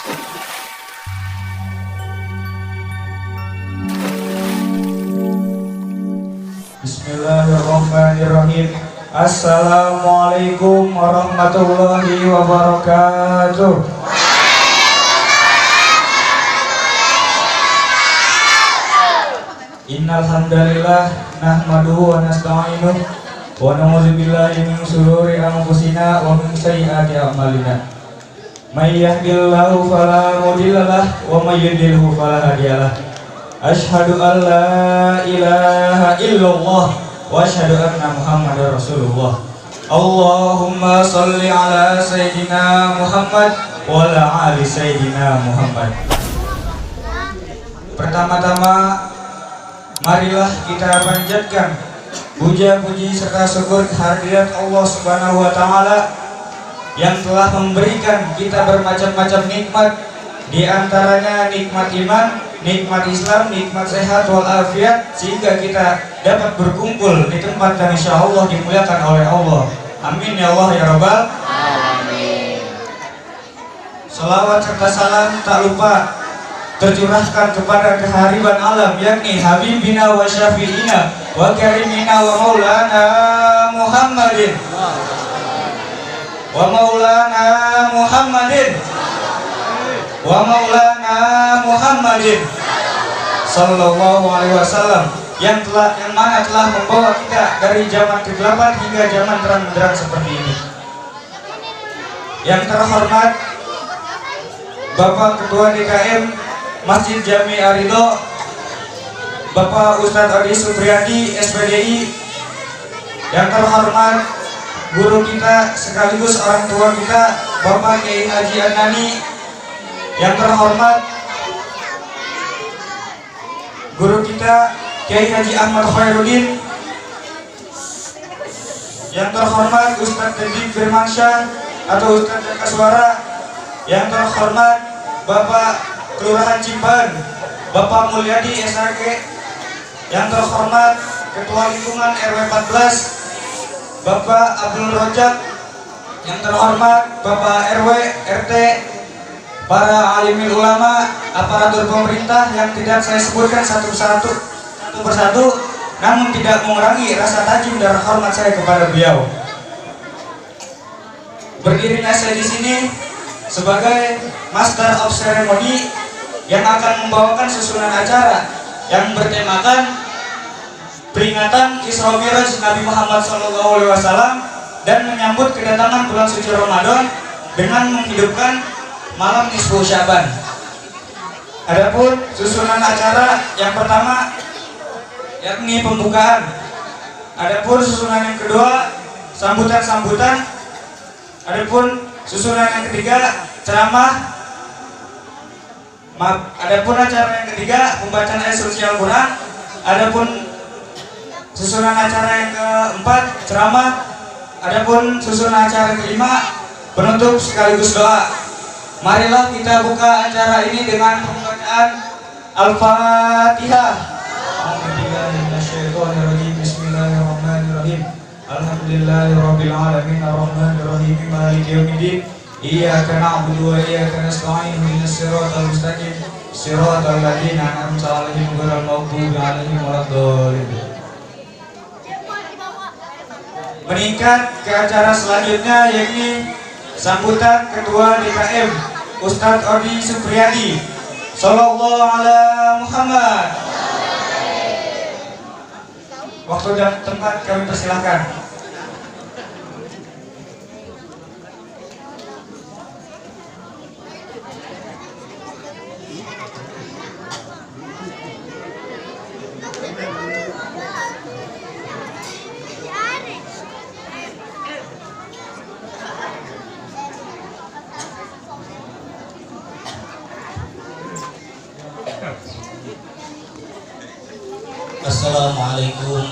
Bismillahirrahmanirrahim. Assalamualaikum warahmatullahi wabarakatuh. Innal hamdalillah nahmaduhu wa nasta'inuhu wa na'udzu billahi min shururi anfusina wa min sayyiati a'malina. May yahdihillahu fala mudhillalah wa may yudhlilhu fala hadiyalah. Asyhadu an la ilaha illallah wa asyhadu anna Muhammadar Rasulullah. Allahumma shalli ala sayyidina Muhammad wa ala ali sayyidina Muhammad. Pertama-tama marilah kita panjatkan puja puji serta syukur kehadirat Allah Subhanahu wa taala yang telah memberikan kita bermacam-macam nikmat, di antaranya nikmat iman, nikmat Islam, nikmat sehat walafiat, sehingga kita dapat berkumpul di tempat yang insya Allah dimuliakan oleh Allah. Amin ya Allah ya Rabbal alamin. Salawat serta salam tak lupa tercurahkan kepada kehariban alam, yakni Habibina wa Syafi'ina wa Karimina wa Maulana Muhammadin wa Maulana Muhammadin wa Maulana Muhammadin sallallahu alaihi wasallam, yang mana telah membawa kita dari zaman kegelapan hingga zaman terang-benderang seperti ini. Yang terhormat Bapak Ketua DKM Masjid Jami Arido, Bapak Ustadz Adi Supriyadi SPDI, yang terhormat guru kita sekaligus orang tua kita Bapak Kiai Haji Adnani, yang terhormat guru kita Kiai Haji Ahmad Khairuddin, yang terhormat Ustadz Dedi Firmansyah atau Ustadz Jaka Suara, yang terhormat Bapak Kelurahan Cimban Bapak Mulyadi SHG, yang terhormat Ketua Lingkungan RW 14 Bapak Abdul Rojak, yang terhormat Bapak RW RT, para alimil ulama, aparatur pemerintah yang tidak saya sebutkan satu persatu, namun tidak mengurangi rasa tajam dan hormat saya kepada beliau. Berdirinya saya di sini sebagai Master of Ceremony yang akan membawakan susunan acara yang bertemakan peringatan Isra Mi'raj Nabi Muhammad SAW dan menyambut kedatangan bulan suci Ramadan dengan menghidupkan malam nisfu Syaban. Adapun susunan acara yang pertama yakni pembukaan. Adapun susunan yang kedua sambutan-sambutan. Adapun susunan yang ketiga ceramah. Adapun acara yang ketiga pembacaan ayat suci Al-Quran. Adapun susunan acara yang keempat ceramah. Adapun susunan acara yang kelima penutup sekaligus doa. Marilah kita buka acara ini dengan pembacaan Al-Fatihah. Bismillahirrahmanirrahim. Alhamdulillahirabbil alamin arrahmanir rahim maliki yaumiddin. Iyyaka na'budu wa iyyaka nasta'in ihdinas siratal mustaqim siratal ladzina an'amta 'alaihim ghairil maghdubi 'alaihim waladdallin. Meningkat ke acara selanjutnya yakni sambutan Ketua DKM Ustadz Adi Supriyadi sallallahu ala Muhammad. Waktu dan tempat kami persilahkan. Assalamualaikum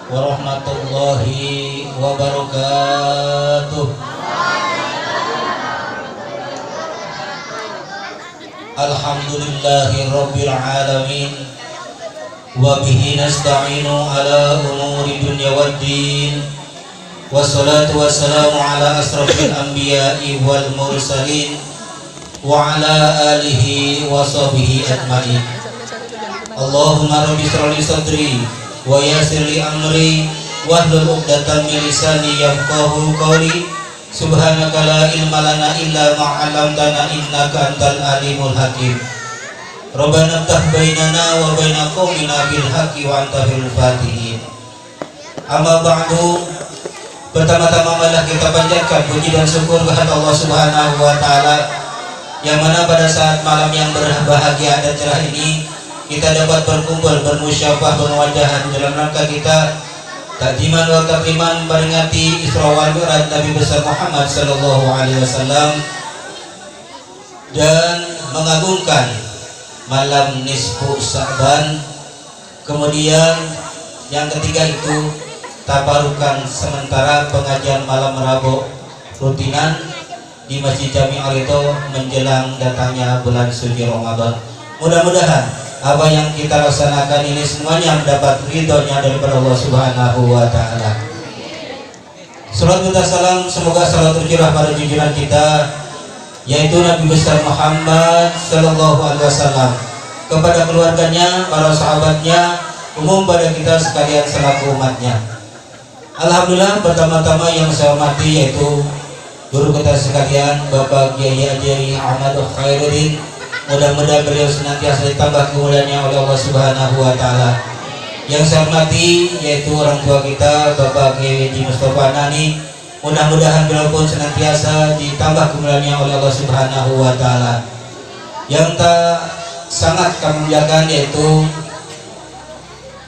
warahmatullahi wabarakatuh. Alhamdulillahi rabbil alamin wa bihi nasta'inu ala umuri dunya waddin, wassalatu wassalamu ala asrafil anbiya'i wal mursalin wa ala alihi wa sahbihi ajma'in. Allahumma rabbi shrah li sadri wa yassir li amri wahlul 'uqdatam min lisani yafqahu qawli. Subhanaka la ilma lana illa ma 'allamtana innaka antal alimul hakim. Rabbana iftah bainana wa baina qaumina bil haqqi wa anta khairul fatihin. Amma ba'du, pertama-tama marilah kita panjatkan puji dan syukur kepada Allah Subhanahu wa taala yang mana pada saat malam yang berbahagia dan cerah ini kita dapat berkumpul bermusyafah bermuajahan dalam rangka kita takdiman wa takriman memperingati Isra wal Mi'raj Nabi besar Muhammad sallallahu alaihi wasallam dan mengagungkan malam nisfu Sa'ban. Kemudian yang ketiga itu tabarukan sementara pengajian malam Rabu rutinan di Masjid Jami Al-Ridho menjelang datangnya bulan suci Ramadan. Mudah-mudahan apa yang kita laksanakan ini semuanya mendapat ridhonya daripada Allah Subhanahu wa taala. Salat dan salam semoga selalu tercurah pada junjungan kita yaitu Nabi besar Muhammad sallallahu alaihi wasallam, kepada keluarganya, para sahabatnya, umum pada kita sekalian selaku umatnya. Alhamdulillah, pertama-tama yang saya hormati yaitu guru kita sekalian Bapak Kiai Haji Ahmad Khairuddin. Mudah-mudahan beliau senantiasa ditambah kemuliaannya oleh Allah Subhanahu wa taala. Yang saya hormati yaitu orang tua kita Bapak Kiai Haji Mustafa Nani. Mudah-mudahan beliau pun senantiasa ditambah kemuliaannya oleh Allah Subhanahu wa taala. Yang sangat kami muliakan yaitu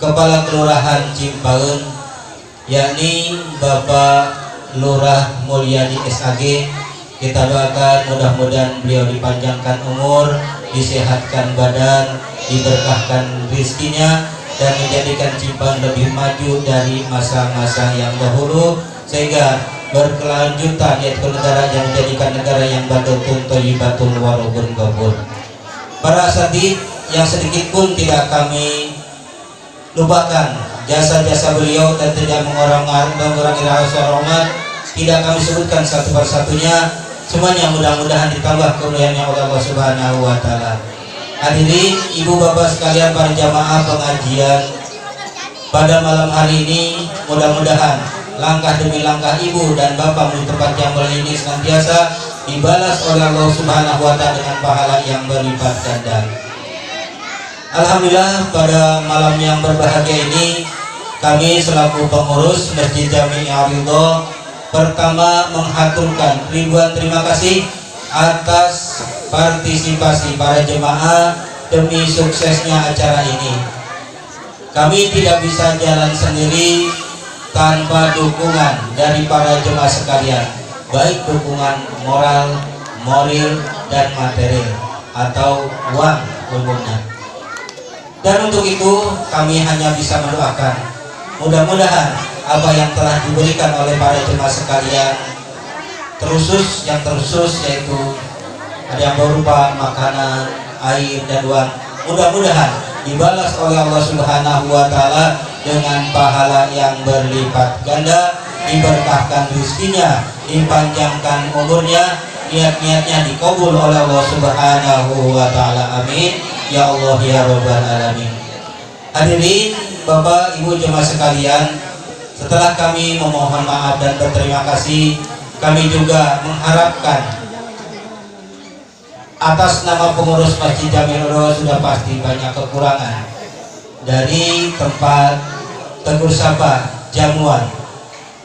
Kepala Kelurahan Cimpaun, yakni Bapak Lurah Mulyadi SAG. Kita doakan mudah-mudahan beliau dipanjangkan umur, disehatkan badan, diberkahkan rezekinya, dan menjadikan Cimpaun lebih maju dari masa-masa yang dahulu sehingga berkelanjutan yaitu negara yang menjadikan negara yang badatun thayyibatun warabun ghafur. Para asatidz yang sedikit pun tidak kami lupakan jasa-jasa beliau dan tidak mengurangi rasa hormat, tidak kami sebutkan satu persatunya. Semuanya mudah-mudahan ditambah kemuliaannya oleh Allah Subhanahu wa taala. Hadirin ibu bapak sekalian, para jamaah pengajian pada malam hari ini, mudah-mudahan langkah demi langkah ibu dan bapak menuju tempat yang mulia ini senantiasa dibalas oleh Allah Subhanahu wa taala dengan pahala yang berlipat ganda. Alhamdulillah, pada malam yang berbahagia ini kami selaku pengurus Masjid Jami Al-Ridho pertama menghaturkan ribuan terima kasih atas partisipasi para jemaah demi suksesnya acara ini. Kami tidak bisa jalan sendiri tanpa dukungan dari para jemaah sekalian, baik dukungan moral, moral, dan material atau uang umumnya. Dan untuk itu kami hanya bisa mendoakan mudah-mudahan apa yang telah diberikan oleh para jemaah sekalian terusus yaitu ada yang berupa makanan, air, dan uang, mudah-mudahan dibalas oleh Allah Subhanahu wa taala dengan pahala yang berlipat ganda, diberkahkan rezekinya, dipanjangkan umurnya, niat-niatnya dikabul oleh Allah Subhanahu wa taala. Amin ya Allah ya rabbal alamin. Hadirin Bapak Ibu jemaah sekalian, setelah kami memohon maaf dan berterima kasih, kami juga mengharapkan atas nama pengurus Masjid Jami Al-Ridho sudah pasti banyak kekurangan dari tempat tegur sapa jamuan.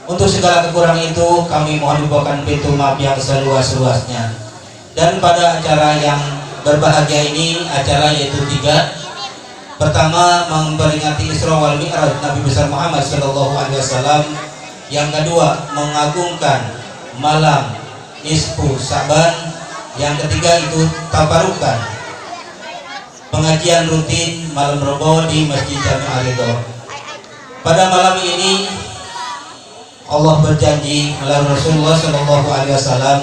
Untuk segala kekurangan itu kami mohon dibukakan pintu maaf yang seluas-luasnya. Dan pada acara yang berbahagia ini, acara yaitu 3. Pertama, memperingati Isra wal Mi'raj Nabi besar Muhammad sallallahu alaihi wasallam. Yang kedua, mengagungkan malam nisfu Sa'ban. Yang ketiga itu tabarukan pengajian rutin malam Rabu di Masjid Jami Al-Ridho. Pada malam ini Allah berjanji melalui Rasulullah sallallahu alaihi wasallam,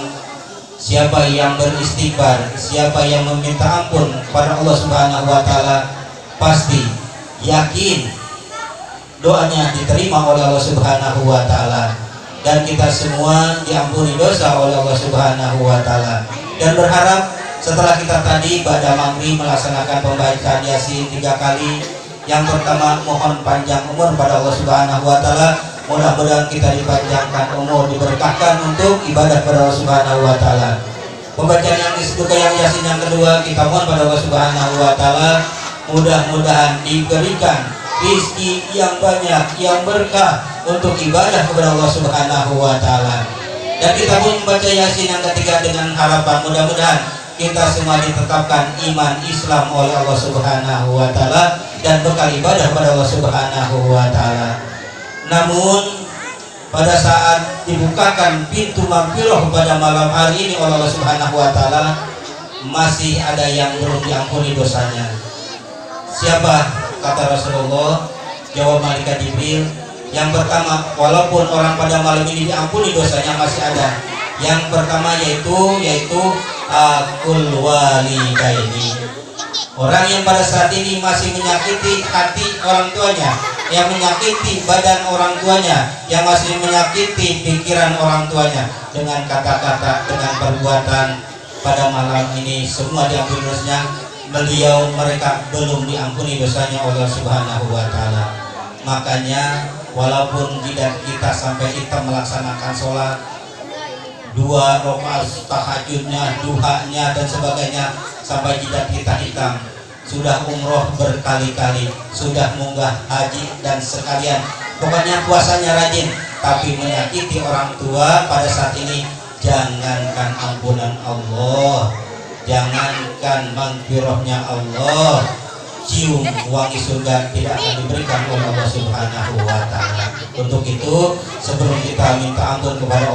siapa yang beristighfar, siapa yang meminta ampun pada Allah Subhanahu wa taala, pasti yakin doanya diterima oleh Allah Subhanahu wa taala, dan kita semua diampuni dosa oleh Allah Subhanahu wa taala, dan berharap Setelah kita tadi pada maghrib melaksanakan pembacaan Yasin 3 kali. Yang pertama mohon panjang umur pada Allah Subhanahu wa taala. Mudah-mudahan kita dipanjangkan umur, diberkahkan untuk ibadah pada Allah Subhanahu wa taala. Pembacaan yang disebut yang Yasin yang kedua, kita mohon pada Allah Subhanahu wa taala mudah-mudahan diberikan rizki yang banyak, yang berkah untuk ibadah kepada Allah Subhanahu wa taala. Dan kita pun membaca Yasin yang ketiga dengan harapan mudah-mudahan kita semua ditetapkan iman Islam oleh Allah Subhanahu wa taala dan bekal ibadah pada Allah Subhanahu wa taala. Namun pada saat dibukakan pintu maghfirah pada malam hari ini oleh Allah Subhanahu wa taala, masih ada yang belum diampuni dosanya. Siapa? Kata Rasulullah, jawab malaikat Jibril, yang pertama, walaupun orang pada malam ini diampuni dosanya, masih ada. Yang pertama yaitu akul walidaini. Orang yang pada saat ini masih menyakiti hati orang tuanya, yang menyakiti badan orang tuanya, yang masih menyakiti pikiran orang tuanya dengan kata-kata, dengan perbuatan, pada malam ini semua diampuni dosanya. Mereka belum diampuni dosanya oleh Subhanahu wa taala. Makanya walaupun tidak kita sampai kita melaksanakan sholat 2 rakaat tahajudnya, duhanya dan sebagainya, sampai jidat kita hitam, sudah umroh berkali-kali, sudah munggah haji dan sekalian, pokoknya puasanya rajin, tapi menyakiti orang tua pada saat ini, jangankan ampunan Allah, jangankan maghfirahnya Allah, cium wangi surga tidak akan diberikan oleh Allah Subhanahu wa taala. Untuk itu, sebelum kita minta ampun kepada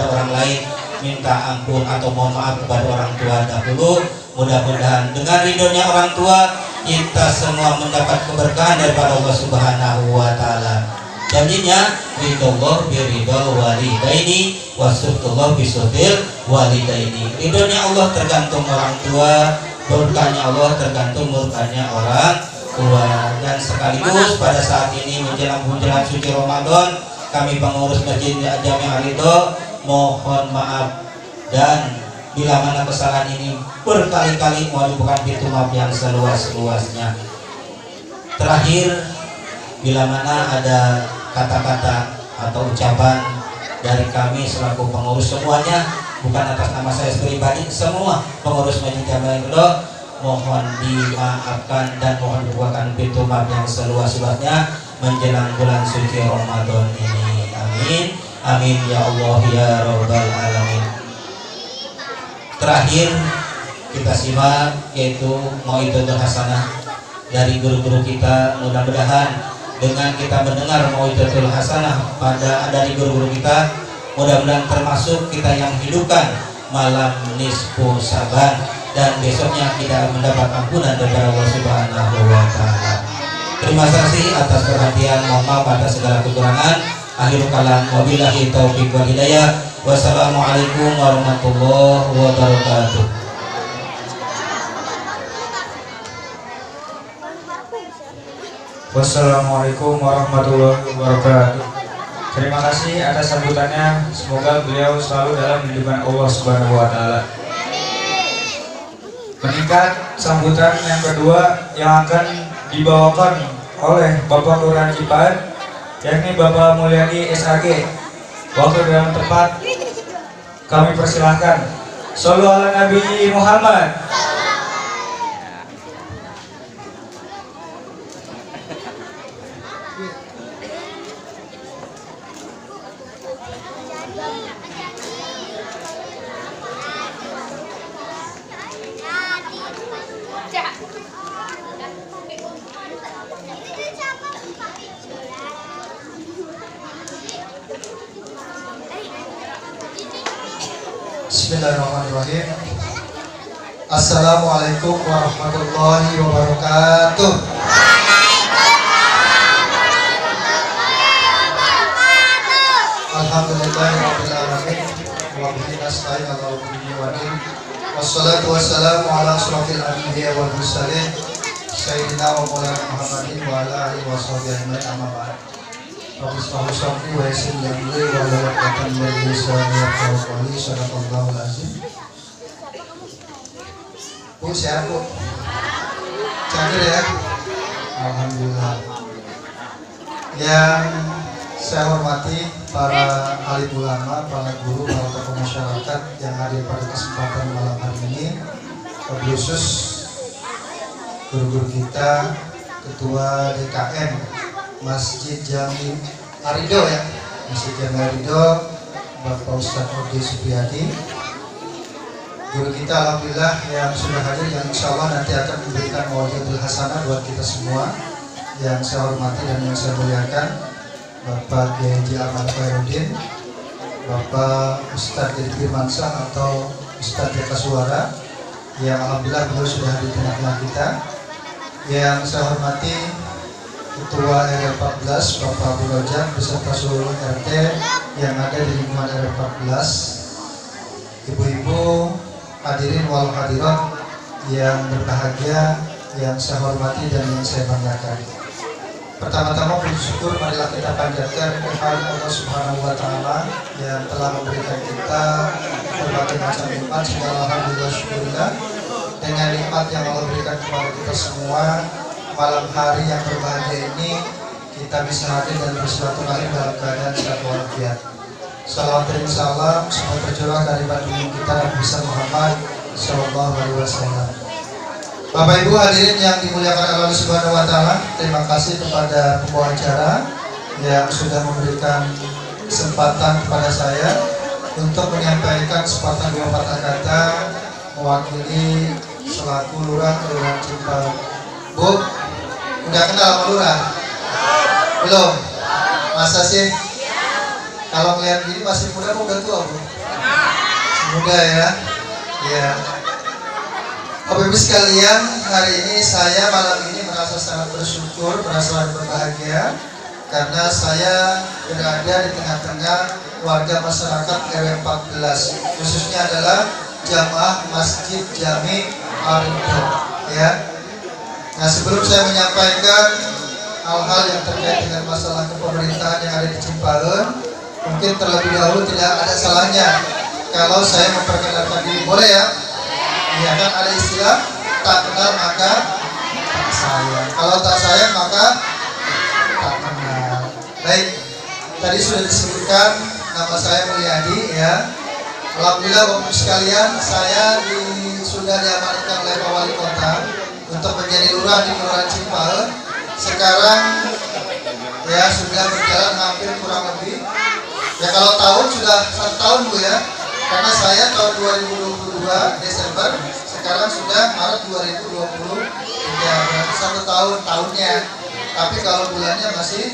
orang lain, minta ampun atau mohon maaf kepada orang tua dahulu. Mudah-mudahan dengan ridhonya orang tua kita semua mendapat keberkahan daripada Allah Subhanahu wa taala. Janjinya ridho biridho walidaini wasutullah bisutil walidaini. Ridhonya Allah tergantung orang tua, murkanya Allah tergantung murkanya orang tua. Dan sekaligus pada saat ini menjelang bulan suci Ramadan, kami pengurus Masjid Jami' Ridho mohon maaf, dan bila mana kesalahan ini berkali-kali mohon dibuka pintu maaf yang seluas-luasnya. Terakhir, bila mana ada kata-kata atau ucapan dari kami selaku pengurus semuanya, bukan atas nama saya pribadi, semua pengurus Masjid Jami' Ridho mohon dimaafkan dan mohon dibukakan pintu maaf yang seluas-luasnya menjelang bulan suci Ramadan ini. Amin, amin ya Allah ya Rabbal alamin. Terakhir kita simak yaitu Mau'izatul Hasanah dari guru-guru kita. Mudah-mudahan dengan kita mendengar Mau'izatul Hasanah dari guru-guru kita, mudah-mudahan termasuk kita yang hidupkan malam nisfu Saban dan besoknya kita mendapat ampunan dari Allah Subhanahu wa taala. Terima kasih atas perhatian, mohon maaf atas segala kekurangan. Akhirul kalam, wabillahi taufiq wal hidayah. Wassalamualaikum warahmatullahi wabarakatuh. Wassalamualaikum warahmatullahi wabarakatuh. Terima kasih atas sambutannya. Semoga beliau selalu dalam lindungan Allah Subhanahu wa taala. Meningkat sambutan yang kedua yang akan dibawakan oleh Bapak Lurah Cipaat, yakni Bapak Mulyadi SAG. Waktu dalam tempat kami persilahkan. Shollu ala Nabi Muhammad. Bismillahirrahmanirrahim. Assalamualaikum warahmatullahi wabarakatuh. Alhamdulillahirabbil alamin wa bihi nasta'in ala umuri wa din. Wassalatu wassalamu ala asyrafil anbiya'i wal mursalin sayyidina wa maulana Muhammadin wa ala alihi washabihi ajmain, amma ba'd. Rabbi ishrah li wa yassir li amri wa hlul 'uqdatam min lisani yafqahu qawli. Shadaqallahul azim. Bu, sehat Bu? Cager ya? Alhamdulillah. Yang saya hormati para alim ulama, para guru, para tokoh masyarakat yang hadir pada kesempatan malam hari ini, wabil khusus guru-guru kita, Ketua DKM Masjid Jami Arido ya, Masjid Jami Arido, Bapak Ustadz Odi Supriyadi, guru kita alhamdulillah yang sudah hadir, yang insya Allah nanti akan memberikan mawaidul hasanah buat kita semua. Yang saya hormati dan yang saya muliakan Bapak Kiai Ahmad Khairuddin, Bapak Ustadz Dedi Firmansyah atau Ustadz Jaka Suara, yang alhamdulillah beliau sudah hadir di tengah-tengah kita. Yang saya hormati Ketua RW 14 Bapak Abu Rojak beserta seluruh RT yang ada di lingkungan RW 14, ibu-ibu, hadirin wal hadirat yang berbahagia, yang saya hormati dan yang saya banggakan. Pertama-tama puji syukur marilah kita panjatkan kehadirat Allah Subhanahu wa taala yang telah memberikan kita berbagai macam nikmat. Segala alhamdulillah syukurillah. Dengan nikmat yang Allah berikan kepada kita semua, malam hari yang berbahagia ini kita bisa hadir dan bersilaturahmi dalam keadaan sehat walafiat. Salawat dan salam semua tercurah dari baginda kita Nabi Muhammad Sallallahu Alaihi Wasallam. Bapak Ibu hadirin yang dimuliakan Allah Subhanahu Wa Taala, terima kasih kepada pembawa acara yang sudah memberikan kesempatan kepada saya untuk menyampaikan sepatah dua patah kata mewakili selaku Lurah Kelurahan Cimpal. Bu, udah kenal sama Lurah? Belum? Masa sih? Kalau melihat gini masih muda apa udah tua Bu? Muda ya? Iya. Bapak Ibu sekalian, hari ini saya malam ini merasa sangat bersyukur, merasa berbahagia karena saya berada di tengah-tengah warga masyarakat RW 14, khususnya adalah jamaah Masjid Jami Arido ya. Nah, sebelum saya menyampaikan hal-hal yang terkait dengan masalah kepemerintahan yang ada di Cimpaheun, mungkin terlebih dahulu tidak ada salahnya kalau saya memperkenalkan diri, boleh ya? Ya kan ada istilah tak kenal maka tak sayang. Kalau tak sayang maka tak kenal. Baik, tadi sudah disebutkan nama saya Mulyadi ya. Alhamdulillah Bapak sekalian, saya sudah diamanatkan oleh Pak Wali Kota untuk menjadi lurah di Kelurahan Cimpaheun. Sekarang ya sudah berjalan hampir kurang lebih. Ya kalau tahun sudah 1 tahun Bu ya. Karena saya tahun 2022 Desember, sekarang sudah Maret 2023, berarti 1 tahun tahunnya. Tapi kalau bulannya masih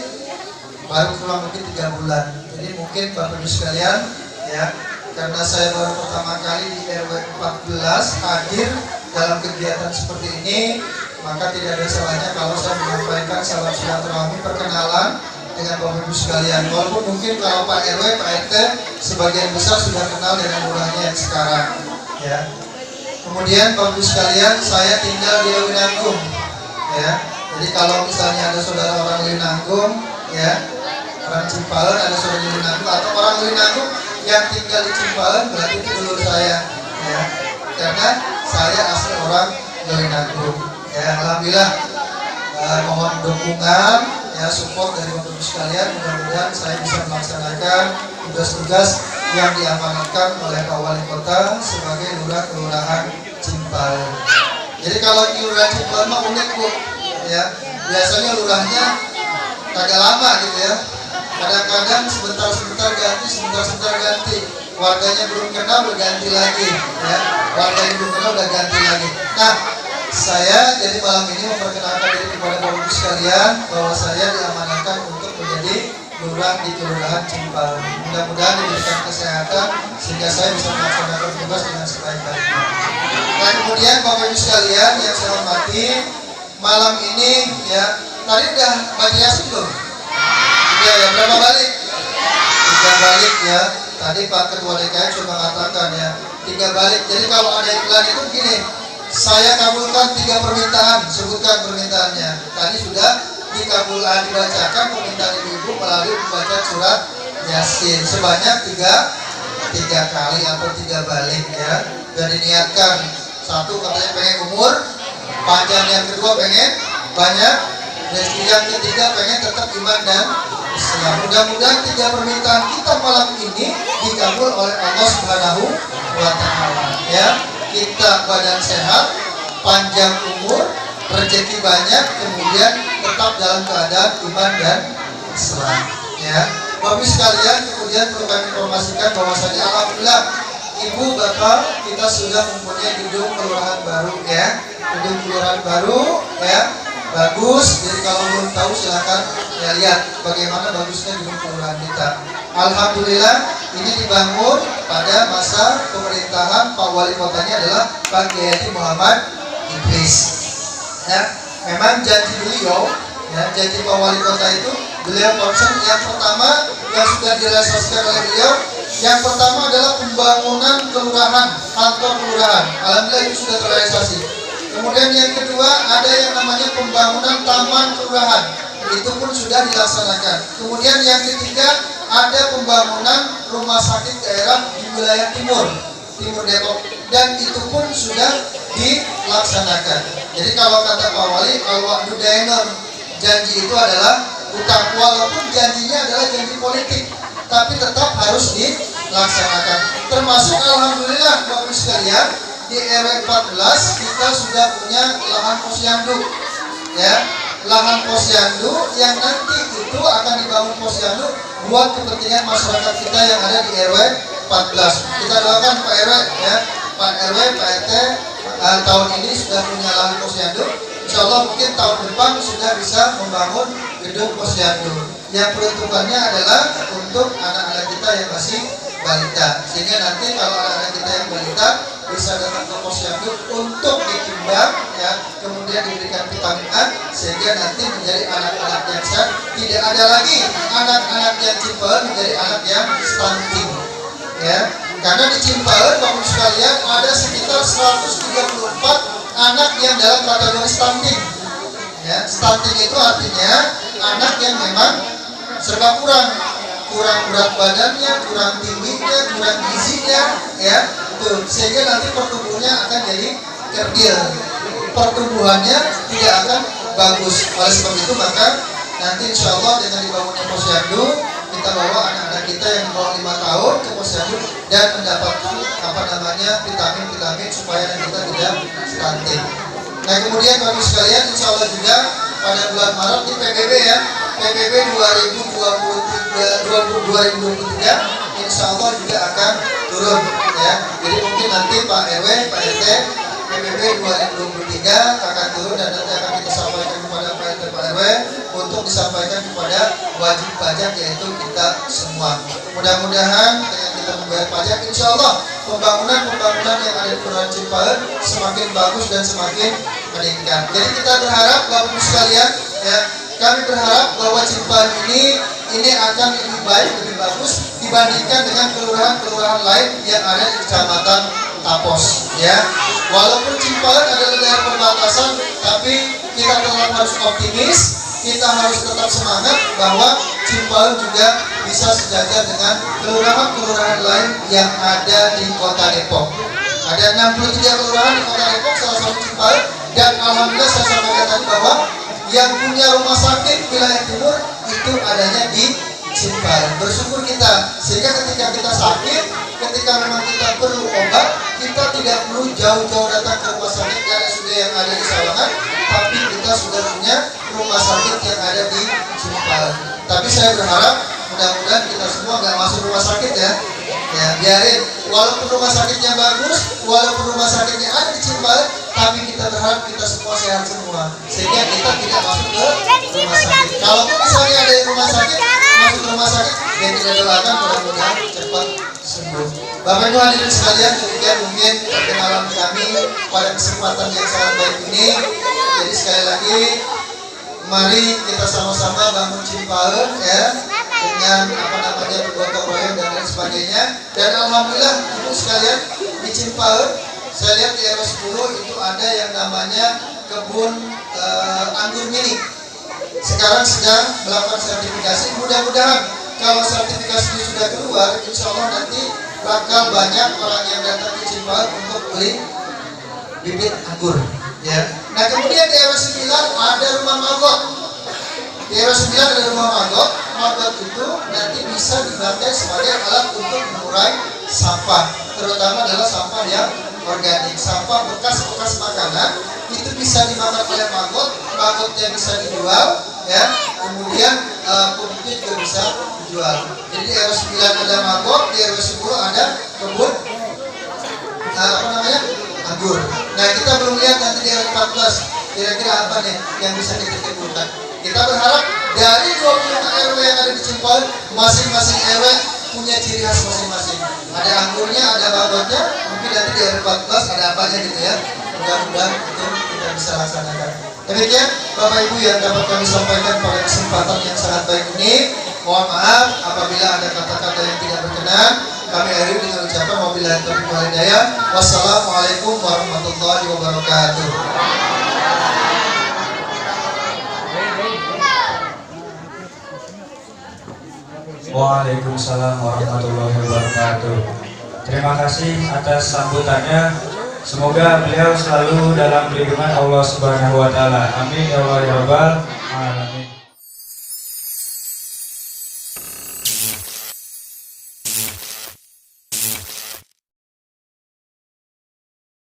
baru kurang lebih 3 bulan. Jadi mungkin Bapak Ibu sekalian ya, karena saya baru pertama kali di RW 14 hadir dalam kegiatan seperti ini, maka tidak ada salahnya kalau saya menyampaikan salam silaturahmi perkenalan dengan Bapak Ibu sekalian. Walaupun mungkin kalau Pak RW, Pak RT sebagian besar sudah kenal dengan lurahnya yang sekarang ya. Kemudian Bapak Ibu sekalian, saya tinggal di Lewinanggung ya. Jadi kalau misalnya ada saudara orang Lewinanggung ya, orang Cimpaheun ada saudara di Lewinanggung atau orang Lewinanggung yang tinggal di Cimpaheun, berarti itu dulur saya ya. Karena saya asli orang Lewinanggung ya. Alhamdulillah, mohon dukungan ya, support dari Bapak Ibu sekalian. Mudah-mudahan saya bisa melaksanakan tugas-tugas yang diamanatkan oleh Pak Wali Kota sebagai lurah Kelurahan Cimpaheun. Jadi kalau di Kelurahan Cimpaheun mah unik Bu ya. Biasanya lurahnya agak lama gitu ya. Kadang-kadang sebentar-sebentar ganti, sebentar-sebentar ganti. Warganya belum kenal udah ganti lagi ya. Warganya belum kenal udah ganti lagi. Nah, saya jadi malam ini memperkenalkan diri kepada Bapak Ibu sekalian bahwa saya diamanatkan untuk menjadi lurah di Kelurahan Cimpaheun. Mudah-mudahan diberikan kesehatan sehingga saya bisa melaksanakan tugas dengan sebaik-baiknya. Nah, kemudian Bapak Ibu sekalian yang saya hormati, malam ini ya, tadi udah baca Yasin belum? Ya, berapa balik? 3 balik ya. Tadi Pak Ketua DKM sudah mengatakan ya, 3 balik. Jadi kalau ada iklan itu begini, saya kabulkan 3 permintaan, sebutkan permintaannya. Tadi sudah dikabulkan, dibacakan permintaan ibu-ibu melalui membaca surat Yasin sebanyak 3 kali atau 3 balik ya. Dan diniatkan Satu katanya pengen umur panjang, yang kedua pengen banyak rezeki, yang ketiga pengen tetap iman dan Islam. Mudah-mudahan 3 permintaan kita malam ini dikabul oleh Allah Subhanahu wa Ta'ala. Ya, kita badan sehat, panjang umur, rezeki banyak, kemudian tetap dalam keadaan iman dan Islam. Ya, Bapak sekalian, kemudian perlu kami informasikan bahwasanya alhamdulillah Ibu Bapak kita sudah mempunyai gedung kelurahan baru, ya. Gedung kelurahan baru, ya. Bagus. Jadi kalau belum tahu silakan ya lihat bagaimana bagusnya gedung kelurahan kita. Alhamdulillah ini dibangun pada masa pemerintahan Pak Wali Kotanya adalah Pak Kiai Muhammad Idris. Ya, memang janji beliau, ya, janji Pak Wali Kota itu beliau concern yang pertama yang sudah direalisasikan oleh beliau. Yang pertama adalah pembangunan kelurahan, kantor kelurahan. Alhamdulillah itu sudah terrealisasi. Kemudian yang kedua ada yang namanya pembangunan taman kelurahan. Itu pun sudah dilaksanakan. Kemudian yang ketiga ada pembangunan rumah sakit daerah di wilayah timur Depok, dan itu pun sudah dilaksanakan. Jadi kalau kata Pak Wali, al-wa'du dainun, janji itu adalah utang, walaupun janjinya adalah janji politik, tapi tetap harus dilaksanakan. Termasuk alhamdulillah Bapak sekalian, di RW 14 kita sudah punya lahan posyandu, ya, lahan posyandu yang nanti itu akan dibangun posyandu buat kepentingan masyarakat kita yang ada di RW 14. Kita doakan Pak RW, ya, Pak RW, Pak RT tahun ini sudah punya lahan posyandu. Insya Allah mungkin tahun depan sudah bisa membangun gedung posyandu yang peruntukannya adalah untuk anak-anak kita yang masih balita, sehingga nanti kalau anak-anak kita yang balita bisa datang ke posyandu untuk ditimbang, ya, kemudian diberikan vitamin A, sehingga nanti menjadi anak-anak yang sehat. Tidak ada lagi anak-anak yang Cipaen menjadi anak yang stunting, ya, karena di Cipaen Bapak sekalian ada sekitar 134 anak yang dalam kategori stunting. Ya, stunting itu artinya anak yang memang serba kurang berat badannya, kurang tingginya, kurang gizinya, ya, tuh, sehingga nanti pertumbuhannya akan jadi kerdil, pertumbuhannya tidak akan bagus. Oleh sebab itu maka nanti insya Allah dengan dibangunnya posyandu, kita bawa anak-anak kita yang di bawah 5 tahun ke posyandu dan mendapatkan vitamin supaya anak kita tidak stunting. Nah kemudian Bapak sekalian, insya Allah juga pada bulan Maret di PBB, ya, PBB 2023 insya Allah juga akan turun, ya. Jadi mungkin nanti Pak RW, Pak RT PBB 2023 akan turun dan nanti akan kita sampaikan kepada Pak RT, Pak RW untuk disampaikan kepada wajib pajak, yaitu kita semua. Mudah-mudahan dengan kita membayar pajak, insya Allah pembangunan yang ada di Kelurahan Cipaen semakin bagus dan semakin meningkat. Jadi kita berharap Bapak Ibu sekalian, ya, kami berharap bahwa Cipaen ini akan lebih baik, lebih bagus dibandingkan dengan kelurahan-kelurahan lain yang ada di Kecamatan Tapos, ya. Walaupun Cipaen adalah daerah perbatasan, tapi kita tetap harus optimis, kita harus tetap semangat bahwa Cipaen juga bisa sejajar dengan kelurahan-kelurahan lain yang ada di Kota Depok. Ada 63 kelurahan di Kota Depok, salah satu Cipaen, dan alhamdulillah saya sampaikan tadi bahwa yang punya rumah sakit wilayah timur itu adanya di Cipaen. Bersyukur kita, sehingga ketika kita sakit, ketika memang kita perlu obat, kita tidak perlu jauh-jauh datang ke rumah sakit RSUD yang ada di Sawangan, tapi kita sudah punya rumah sakit yang ada di Cipaen. Tapi saya berharap mudah-mudahan kita semua nggak masuk rumah sakit, ya. Ya, biarin, walaupun rumah sakitnya bagus, walaupun rumah sakitnya ada di Cipaen, tapi kita berharap kita semua sehat semua, sehingga kita tidak masuk ke rumah sakit. Kalau misalnya ada yang rumah sakit, masuk ke rumah sakit, ya kita doakan mudah-mudahan cepat sembuh. Bapak Ibu hadirin sekalian, demikian mungkin perkenalan kami pada kesempatan yang sangat baik ini. Jadi sekali lagi, mari kita sama-sama bangun Cipaen, ya, dengan gotong royong dan lain sebagainya. Dan alhamdulillah Ibu sekalian, di Cipaen saya lihat di RW 10 itu ada yang namanya kebun anggur mini. Sekarang sedang melakukan sertifikasi. Mudah-mudahan kalau sertifikasi itu sudah keluar, insya Allah nanti bakal banyak orang yang datang ke Cipaen untuk beli bibit anggur. Ya. Nah kemudian di RW 9 ada rumah magot. Di RW 9 ada rumah magot. Magot itu nanti bisa dipakai sebagai alat untuk mengurai sampah, terutama adalah sampah yang organik, sampah bekas-bekas makanan itu bisa dimakan oleh magot, magotnya bisa dijual, ya. Kemudian kulitnya juga bisa dijual. Jadi di RW 9 ada magot, di RW 10 ada kebun anggur. Nah kita belum lihat nanti di RW 14 kira-kira apa nih yang bisa kita kumpulkan. Kita berharap dari 25 RW yang ada di Cimpol, masing-masing RW punya ciri khas masing-masing. Ada anggurnya, ada magotnya, mungkin nanti di RW 14 ada apanya gitu ya. Mudah-mudahan itu kita bisa laksanakan. Demikian Bapak Ibu yang dapat kami sampaikan pada kesempatan yang sangat baik ini. Mohon maaf apabila ada kata-kata yang tidak berkenan. Kami akhiri dengan ucapan wabillahi taufiq wal hidayah. Wassalamualaikum warahmatullahi wabarakatuh. Waalaikumsalam warahmatullahi wabarakatuh. Terima kasih atas sambutannya. Semoga beliau selalu dalam lindungan Allah Subhanahu wa taala. Amin ya Allah ya Rabbal